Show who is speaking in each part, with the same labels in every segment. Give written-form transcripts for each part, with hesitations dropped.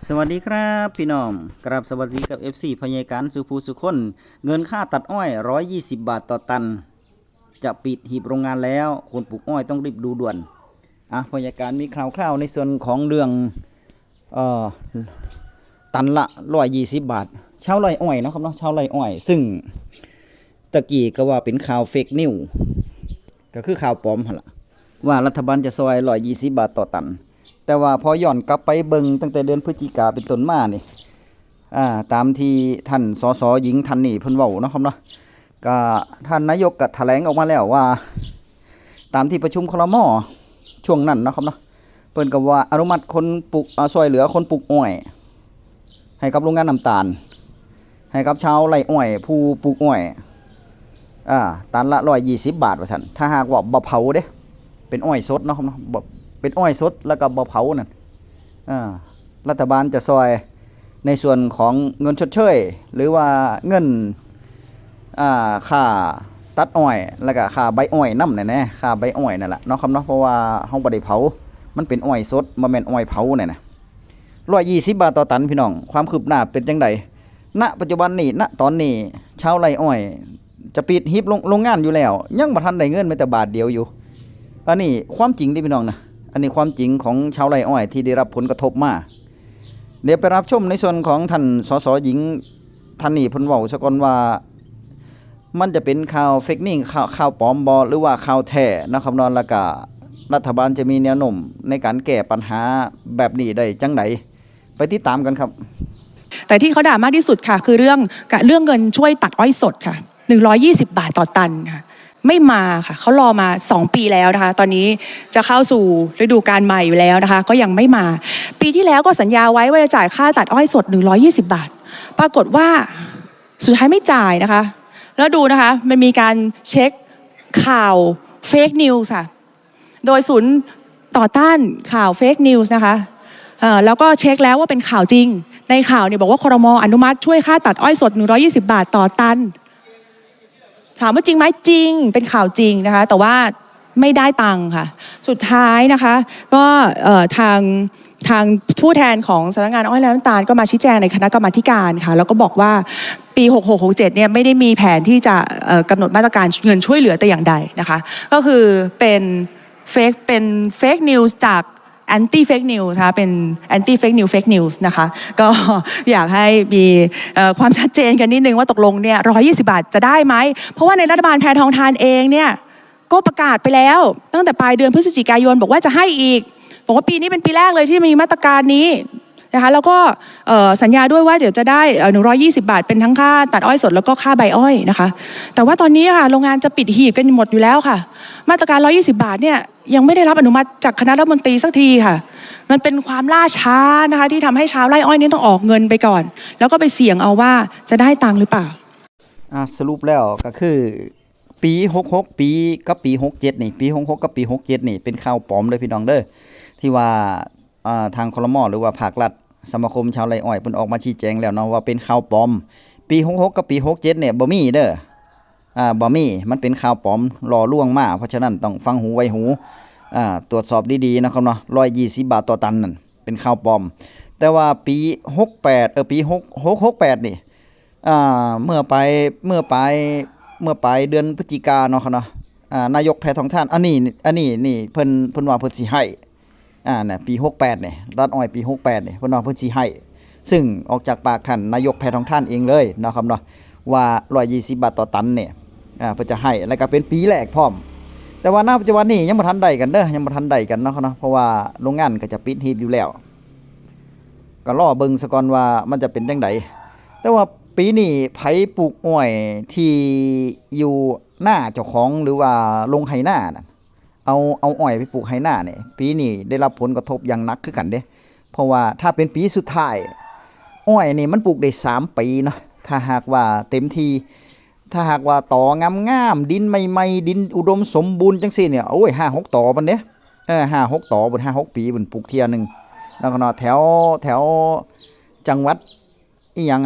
Speaker 1: สวัสดีครับพี่น้องกราบสวัสดีกับ FC พญาการสุภูสุคนเงินค่าตัดอ้อย120 บาทต่อตันจะปิดหีบโรงงานแล้วคนปลูกอ้อยต้องรีบดูด่วนพญาการมีคร่าวๆในส่วนของเรื่องเอ่อตันละ120 บาทชาวไร่อ้อยนะครับเนาะชาวไร่อ้อยซึ่งตะกี้ก็ว่าเป็นข่าวเฟกนิวก็คือข่าวปลอมหั่นล่ะว่ารัฐบาลจะซอย120 บาทต่อตันแต่ว่าพอย้อนกลับไปเบิ่งตั้งแต่เดือนพฤศจิกาเป็นต้นมานี่ตามที่ท่านสสหญิงท่านนี่เพิ่นเว้าเนาะครับเนาะก็ท่านนายกก็แถลงออกมาแล้วว่าตามที่ประชุมครม.ช่วงนั้นเนาะครับเนาะเพิ่นก็ว่าอนุมัติคนปลูกช่วยเหลือคนปลูกอ้อยให้กับโรงงานน้ำตาลให้กับชาวไร่อ้อยผู้ปลูกอ้อยตันละ120 บาทว่าซั่นถ้าหากว่าบ่เผาเด้เป็นอ้อยสดเนาะครับเนาะเป็นอ้อยสดแล้วก็บ่เผานั่นรัฐบาลจะซอยในส่วนของเงินชดเชยหรือว่าเงินค่าตัดอ้อยแล้วก็ค่าใบอ้อยนำนั่นแหละค่าใบอ้อยนั่นแหละเนาะครับเนาะเพราะว่าเฮาบ่ได้เผามันเป็นอ้อยสดบ่แม่นอ้อยเผานั่นน่ะ120 บาทต่อตันพี่น้องความคืบหน้าเป็นจังไดณปัจจุบันนี้ณตอนนี้ชาวไร่อ้อยจะปิดหีบโรงงานอยู่แล้วยังบ่ทันได้เงินแม้แต่บาทเดียวอยู่อันนี้ความจริงเด้พี่น้องนะอันนี้ความจริงของชาวไร่อ้อยที่ได้รับผลกระทบมาเดี๋ยวไปรับชมในส่วนของท่านสสหญิงท่านนี้เพิ่นเว้าซะก่อนว่ามันจะเป็นข่าวเฟกนิวข่าวปลอมบ่หรือว่าข่าวแท้นะครับนอนแล้วก็รัฐบาลจะมีแนวโน้มในการแก้ปัญหาแบบนี้ได้จังไดไปติดตามกันครับ
Speaker 2: แต่ที่เขาด่ามากที่สุดค่ะคือเรื่องเงินช่วยตัดอ้อยสดค่ะ120 บาทต่อตันค่ะไม่มาค่ะเขารอมา2 ปีแล้วนะคะตอนนี้จะเข้าสู่ฤดูกาลใหม่อยู่แล้วนะคะก็ยังไม่มาปีที่แล้วก็สัญญาไว้ว่าจะจ่ายค่าตัดอ้อยสด120 บาทปรากฏว่าสุดท้ายไม่จ่ายนะคะแล้วดูนะคะมันมีการเช็คข่าวเฟกนิวส์ค่ะโดยศูนย์ต่อต้านข่าวเฟกนิวส์นะคะแล้วก็เช็คแล้วว่าเป็นข่าวจริงในข่าวเนี่ยบอกว่าครม.อนุมัติช่วยค่าตัดอ้อยสด120 บาทต่อตันถามว่าจริงไหมจริงเป็นข่าวจริงนะคะแต่ว่าไม่ได้ตังค์ค่ะสุดท้ายนะคะก็ทางผู้แทนของสำนักงานอ้อยและน้ำตาลก็มาชี้แจงในคณะกรรมาธิการค่ะแล้วก็บอกว่าปี66-67เนี่ยไม่ได้มีแผนที่จะกำหนดมาตรการเงินช่วยเหลือแต่อย่างใดนะคะก็คือเป็นเฟกนิวส์จากแอนตี้เฟกนิวส์นะคะเป็นแอนตี้เฟกนิวส์นะคะก็อยากให้มีความชัดเจนกันนิดนึงว่าตกลงเนี่ย120 บาทจะได้ไหมเพราะว่าในรัฐบาลแพทองทานเองเนี่ยก็ประกาศไปแล้วตั้งแต่ปลายเดือนพฤศจิกายนบอกว่าจะให้อีกบอกว่าปีนี้เป็นปีแรกเลยที่มีมาตรการนี้นะคะแล้วก็สัญญาด้วยว่าเดี๋ยวจะได้120 บาทเป็นทั้งค่าตัดอ้อยสดแล้วก็ค่าใบอ้อยนะคะแต่ว่าตอนนี้ค่ะโรงงานจะปิดหีบกันหมดอยู่แล้วค่ะมาตรการ120 บาทเนี่ยยังไม่ได้รับอนุมัติจากคณะรัฐมนตรีสักทีค่ะมันเป็นความล่าช้านะคะที่ทำให้ชาวไร่อ้อยนี่ต้องออกเงินไปก่อนแล้วก็ไปเสี่ยงเอาว่าจะได้ตังค์หรือเปล่า
Speaker 1: สรุปแล้วก็คือปี66ปีกับปี67นี่ปี66กับปี67นี่เป็นข่าวปลอมเด้อพี่น้องเด้อที่ว่าทางครม.หรือว่าภาครัฐสมาคมชาวไร่อ้อยเพิ่นออกมาชี้แจงแล้วเนาะว่าเป็นข่าวปลอมปี66กับปี67เนี่ยบ่มีเด้อบ่มีมันเป็นข่าวปลอมหล่อลวงมาเพราะฉะนั้นต้องฟังหูไว้หูตรวจสอบดีๆนะครับเนาะ120 บาทต่อตันนั่นเป็นข่าวปลอมแต่ว่าปี68ปี6668นี่เมื่อปลายเดือนพฤศจิกายนเนาะครับเนาะนายกแพทองทานอันนี้นี่เพิ่นว่าเพิ่นสิให้เนี่ยปี68นี่รัฐอ้อยปี68นี่เพิ่นว่าเพิ่นสิให้ซึ่งออกจากปากท่านนายกแพทองทานเองเลยเนาะครับเนาะว่า120 บาทต่อตันเนี่ยเพิ่นจะให้แล้วก็เป็นปีแรกพร้อมแต่ว่าณปัจจุบันนี้ยังบ่ทันได้กันเด้อยังบ่ทันได้กันเนาะครับเนาะเพราะว่าโรงงานก็จะปิดหีบอยู่แล้วก็รอเบิ่งซะก่อนว่ามันจะเป็นจังไดแต่ว่าปีนี้ไผปลูกอ้อยที่อยู่หน้าเจ้าของหรือว่าลงไร่นาน่ะเอาอ้อยไปปลูกไร่นาเนี่ยปีนี้ได้รับผลกระทบอย่างหนักคือกันเด้เพราะว่าถ้าเป็นปีสุดท้ายอ้อยนี่มันปลูกได้3 ปีเนาะถ้าหากว่าเต็มที่ถ้าหากว่าตองามๆดินใหม่ๆดินอุดมสมบูรณ์จังซี่เนี่ยโอ้ย5-6 ตอบัดเด้5-6 ตอบัด5-6 ปีเพิ่นปลูกเที่ยนึงแล้วก็เนาะแถวจังหวัดอีหยัง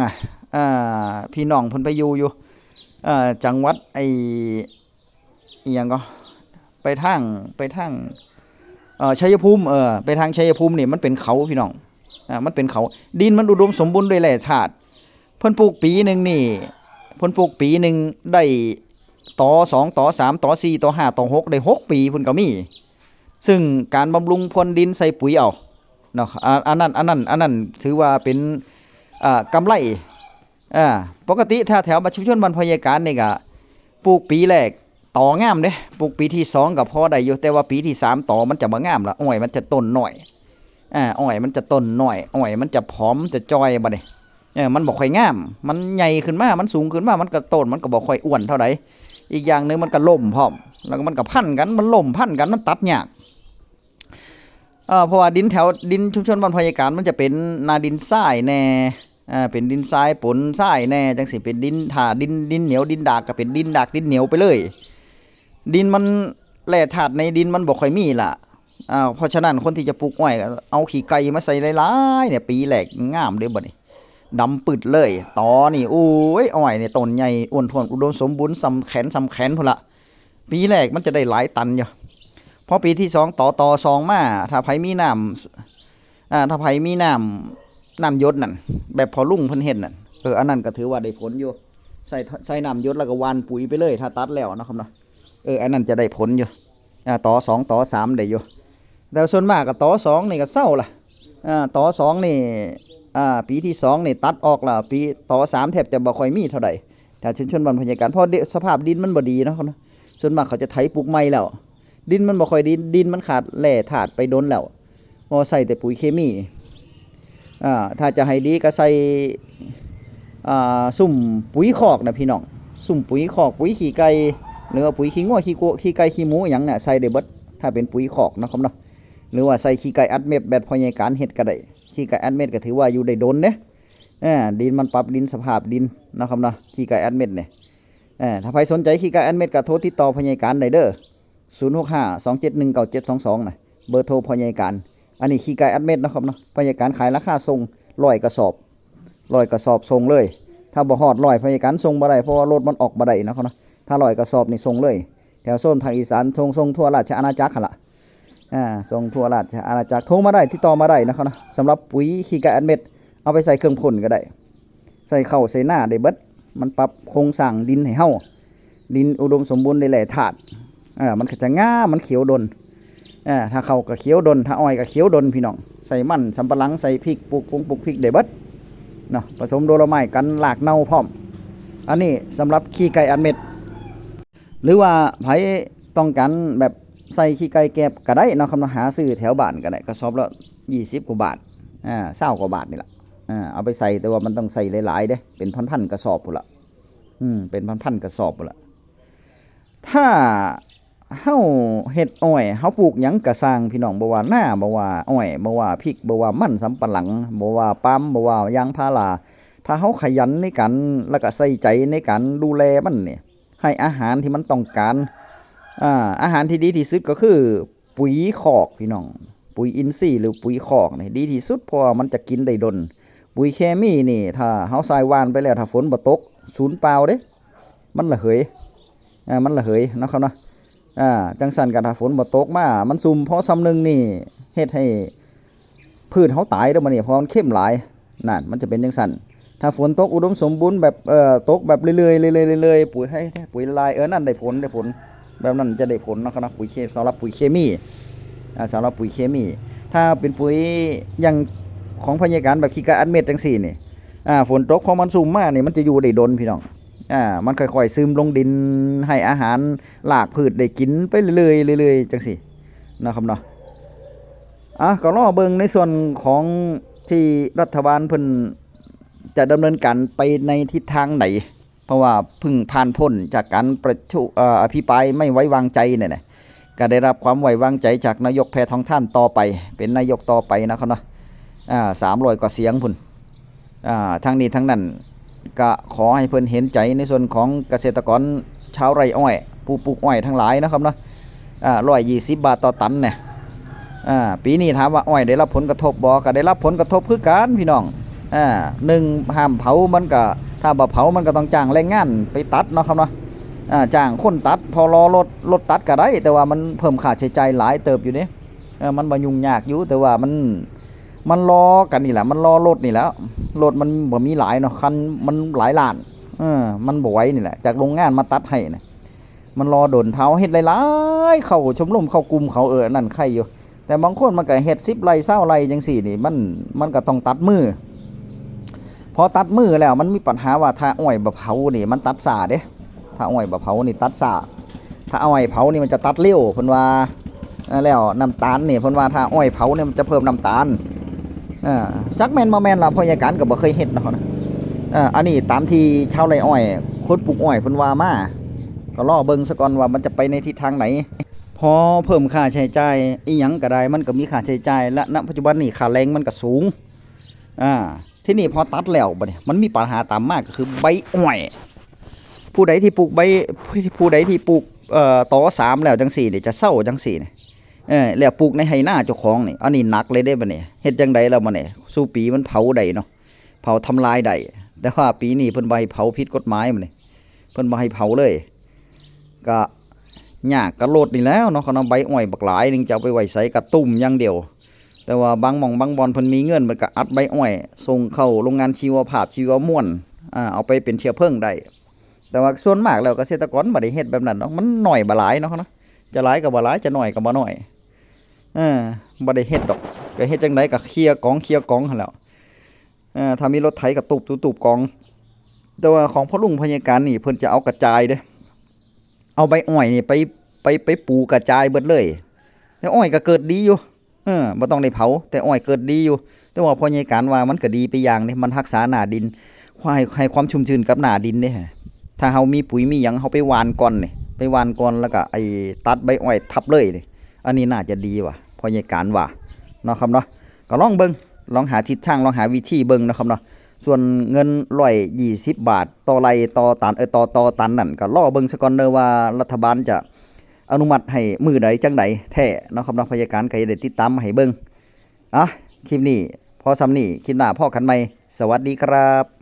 Speaker 1: พี่น้องเพิ่นไปอยู่จังหวัดอีหยังก็ไปทางชัยภูมิไปทางชัยภูมินี่มันเป็นเขาพี่น้อง มันเป็นเขาดินมันอุดมสมบูรณ์ด้วยแร่ธาตุเพิ่นปลูกปีหนึงนี่เพิ่นปลูกปีหนึงได้ต่อ2ต่อ3ต่อ4ต่อ5ต่อ6ได้6ปีเพิ่นก็มีซึ่งการบำรุงพรวนดินใส่ปุ๋ยเอาเนาะอันนั้นถือว่าเป็นกำไรปกติถ้าแถวชุมชนบ้านพญาการนี่ก็ปลูกปีแรกต่องามเด้ปลูกปีที่2ก็พอได้อยู่แต่ว่าปีที่3ต่อมันจะบ่งามละอ้อยมันจะต้นน้อยอ้อยมันจะต้นน้อยอ้อยมันจะผอมจะจ้อยบัดนี้มันบ่ค่อยงามมันใหญ่ขึ้นมามันสูงขึ้นมามันก็ต้นมันก็บ่ค่อยอ้วนเท่าใดอีกอย่างนึงมันก็ล่มพร้อมแล้วมันก็พันกันมันล่มพันกันมันตัดยากเพราะว่าดินแถวดินชุมชนบ้านพญาการมันจะเป็นนาดินทรายแน่เป็นดินทรายปนทรายแน่จังสิเป็นดินถ้าดินเหนียวดินดากก็เป็นดินดากดินเหนียวไปเลยดินมันแร่ธาตุในดินมันบ่ค่อยมีล่ะเพราะฉะนั้นคนที่จะปลูกอ้อยเอาขี้ไก่มาใส่หลายๆเนี่ยปีแรกงามเด้อบัดนี้ดำปึดเลยตอนี่โอ้ยอ้อยนี่ต้นใหญ่อ้วนท้วนอุดมสมบูรณ์สำแขนพุ่นละปีแรกมันจะได้หลายตันอยู่พอปีที่2ต่อ2มาถ้าไผมีน้ำถ้าไผมีน้ำยศนั่นแบบพอลุ่งเพิ่นเฮ็ดนั่นอันนั้นก็ถือว่าได้ผลอยู่ใส่น้ำยศแล้วก็หว่านปุ๋ยไปเลยถ้าตัดแล้วนะครับเนาะอันนั้นจะได้ผลอยู่ต่อ2ต่อ3ได้อยู่แต่ส่วนมากก็ต่อ2นี่ก็เศร้าล่ะต่อ2นี่ปีที่2นี่ตัดออกแล้วปีต่อ3แทบจะบ่ค่อยมีเท่าใดถ้าชุมชนบ้านพญาการเพราะสภาพดินมันบ่ดีเนาะส่วนมากเขาจะไถปลูกใหม่แล้วดินมันบ่ค่อยดีดินมันขาดแร่ธาตุไปโดนแล้วพอใส่แต่ปุ๋ยเคมีถ้าจะให้ดีก็ใส่ซุ่มปุ๋ยคอกนะพี่น้องซุ่มปุ๋ยคอกปุ๋ยขี้ไก่หรือว่าปุ๋ยขี้งัวขี้ไก่ขี้หมูหยังเนี่ยใส่ได้เบิดถ้าเป็นปุ๋ยคอกนะครับเนาะหรือว่าใส่ขี้ไก่อัดเม็ดแบบพญาการเฮ็ดก็ได้ขี้ไก่อัดเม็ดก็ถือว่าอยู่ได้โดนเด้ดินมันปรับดินสภาพดินนะครับเนาะขี้ไก่อัดเม็ดเนี่ยถ้าใครสนใจขี้ไก่อัดเม็ดก็โทรติดต่อพญาการได้เด้อ065-271-9722นะเบอร์โทรพญาการอันนี้ขี้ไก่อัดเม็ดนะครับเนาะพญาการขายราคาส่ง100กระสอบส่งเลยถ้าบ่ฮอด100พญาการส่งบ่ได้เพราะว่ารถมันออกบ่ได้นะครับเนาะถ้า100กระสอบนี่ส่งเลยแถวโซนภาคอีสานส่งทั่วราชอาณาจักรหั่นล่ะส่งทั่วราชอาณาจักรโทรมาได้ติดต่อมาได้นะครับเนาะสำหรับปุ๋ยขี้ไก่อัดเม็ดเอาไปใส่เครื่องพ่นก็ได้ใส่ข้าวใส่หน้าได้เบิดมันปรับโครงสร้างดินให้เฮาดินอุดมสมบูรณ์ด้วยแร่ธาตุมันก็จะงามมันเขียวดนถ้าข้าวก็เขียวดนถ้าอ้อยก็เขียวดนพี่น้องใส่มันสำปะหลังใส่พริกปลูกพริกได้เบิดเนาะผสมโดโลไม้กันหลากเน่าพร้อมอันนี้สำหรับขี้ไก่อัดเม็ดหรือว่าไผต้องการแบบใส่ขี้ไก่แกบก็ได้เนาะครับหาซื้อแถวบ้านก็ได้กระสอบละ20กว่าบาท20กว่าบาทนี่แหละเอาไปใส่แต่ว่ามันต้องใส่หลายๆเด้เป็นพันๆกระสอบพุ่นละเป็นพันๆกระสอบพุ่นละถ้าเฮาเฮ็ดอ้อยเฮาปลูกหยังก็สร้างพี่น้องบ่ว่าหน้าบ่ว่าอ้อยบ่ว่าพริกบ่ว่ามันสำปะหลังบ่ว่าปาล์มบ่ว่ายางพาราถ้าเฮาขยันในการแล้วก็ใส่ใจในการดูแลมันเนี่ยให้อาหารที่มันต้องการอาหารที่ดีที่สุดก็คือปุ๋ยคอกพี่น้องปุ๋ยอินทรีย์หรือปุ๋ยคอกนี่ดีที่สุดเพราะมันจะกินได้ดนปุ๋ยเคมีนี่ถ้าเฮาใส่หว่านไปแล้วถ้าฝนบ่ตกสูญเปล่าเด้มันระเหยนะครับเนาะจังสั่นกันถ้าฝนบ่ตกมามันซุ่มเพราะซ้ำนึงนี่เฮ็ดให้พืชเฮาตายเด้อมื้อนี้เพราะมันเข้มหลายนั่นมันจะเป็นจังสั่นถ้าฝนตกอุดมสมบูรณ์แบบตกแบบเรื่อยๆปุ๋ยละลายนั่นได้ผลแบบนั้นจะได้ผลนะครับนะปุ๋ยเคมีสำหรับปุ๋ยเคมีถ้าเป็นปุ๋ยอย่างของพญาการแบบขี้ไก่อัดเม็ดจังซี่นี่ฝนตกพอมันซุ่มมานี่มันจะอยู่ได้ดนพี่น้องมันค่อยๆซึมลงดินให้อาหารรากพืชได้กินไปเรื่อยๆจังซี่นะครับเนาะก็รอเบิ่งในส่วนของที่รัฐบาลเพิ่นจะดำเนินการไปในทิศทางไหนเพราะว่าเพิ่งผ่านพ้นจากการประชุมอภิปรายไม่ไว้วางใจเนี่ยนะก็ได้รับความไว้วางใจจากนายกแพทองท่านต่อไปเป็นนายกต่อไปนะครับเนาะ300 กว่าเสียงพุ่นทั้งนี้ทั้งนั้นก็ขอให้เพิ่นเห็นใจในส่วนของเกษตรกรชาวไร่อ้อยผู้ปลูกอ้อยทั้งหลายนะครับเนาะ120 บาทต่อตันเนี่ยปีนี้ถามว่าอ้อยได้รับผลกระทบบ่ก็ได้รับผลกระทบคือกันพี่น้อง1ห้ามเผามันก็ถ้าบ่เผามันก็ต้องจ้างแรงงานไปตัดเนาะครับเนาะจ้างคนตัดพอรอรถตัดก็ได้แต่ว่ามันเพิ่มค่าใช้จ่ายหลายเติบอยู่นี่มันบ่ยุ่งยากอยู่แต่ว่า มันรอกันนี่แหละมันรอรถนี่แหล้วรถมันบ่มีหลายเนาะคันมันหลายล้านมันบ่ไหวนี่แหละจากโรงงานมาตัดให้นะมันรอโดนเท้าเฮ็ดหลายๆเข้าชมรมเข้ากลุ่มเขานั่นใครอยู่แต่บางคนมันก็เฮ็ด10 ไร่20 ไร่จังซี่นี่มันก็ต้องตัดมือพอตัดมือแล้วมันมีปัญหาว่าถ้าอ้อยบ่เผานี่มันตัดซ่าเด้ถ้าอ้อยบ่เผานี่ตัดซ่าถ้าอ้อยเผานี่มันจะตัดเร็วเพิ่นว่าแล้วน้ำตาลนี่เพิ่นว่าถ้าอ้อยเผาเนี่ยมันจะเพิ่มน้ำตาลจักแม่นบ่แม่นล่ะพ่อใหญ่การก็บ่เคยเฮ็ดเนาะอันนี้ตามที่ชาวไร่อ้อยคนปลูกอ้อยเพิ่นว่ามาก็รอเบิ่งซะก่อนว่ามันจะไปในทิศทางไหนพอเพิ่มค่าใช้จ่ายอีหยังก็ได้มันก็มีค่าใช้จ่ายและณปัจจุบันนี้ค่าแรงมันก็สูงที่นี่พอตัดแล้วบัดนี้มันมีปัญหาตามมาก็คือใบอ้อยผู้ใดที่ปลูกตอ3แล้วจังซี่นี่จะเศร้าจังซี่นี่แล้วปลูกในไหนาเจ้าของนี่อันนี้หนักเลยเด้บัดนี้เฮ็ดจังไดแล้วบัดนี้สู่ปีมันเผาได้เนาะเผาทำลายได้แต่ว่าปีนี้เพิ่นบ่ให้เผาผิดกฎหมายบัดนี้เพิ่นบ่ให้เผาเลยก็ยากกะโลดนี่แล้วเนาะเขานำใบอ้อยบักหลายนึงจะเอาไปไว้ใส่กระตุ้มอย่างเดียวแต่ว่าบางหม่องบางบอนเพิ่นมีเงินมันก็อัดใบอ้อยส่งเข้าโรงงานชีวภาพชีวมวลเอาไปเป็นเชื้อเพลิงได้แต่ว่าส่วนมากแล้วเกษตรกรบ่ได้เฮ็ดแบบนั้นเนาะมันน้อยบ่หลายเนาะเนาะจะหลายก็บ่หลายจะน้อยก็บ่น้อยบ่ได้เฮ็ดดอกก็เฮ็ดจังไดก็เคลียร์กองหั่นแหล้วถ้ามีรถไถก็ตุบกองแต่ว่าของพ่อลุงพยาการนี่เพิ่นจะเอากระจายเด้เอาใบอ้อยนี่ไปปลูกกระจายเบิดเลยแต่อ้อยก็เกิดดีอยู่บ่ต้องได้เผาแต่อ้อยเกิดดีอยู่แต่ว่าพยาการว่ามันก็ดีไปอย่างนี่มันรักษาหน้าดินให้ความชุ่มชื้นกับหน้าดินเด้ถ้าเฮามีปุ๋ยมีหยังเฮาไปหว่านก่อนนี่ไปหว่านก่อนแล้วก็ไอ้ตัดใบอ้อยทับเลยนี่อันนี้น่าจะดีว่ะพยาการว่าเนาะครับเนาะก็ลองเบิ่งลองหาทิศทางลองหาวิธีเบิ่งนะครับเนาะส่วนเงิน120 บาทต่อไร่ต่อตันต่อตันนั่นก็รอเบิ่งซะก่อนเด้อว่ารัฐบาลจะอนุมัติให้มื้อใดจังไดแท้เนาะครับเนาะพยาการก็จะได้ติดตามมาให้เบิ่งคลิปนี้พอซ้ำนี้คลิปหน้าพอกันใหม่สวัสดีครับ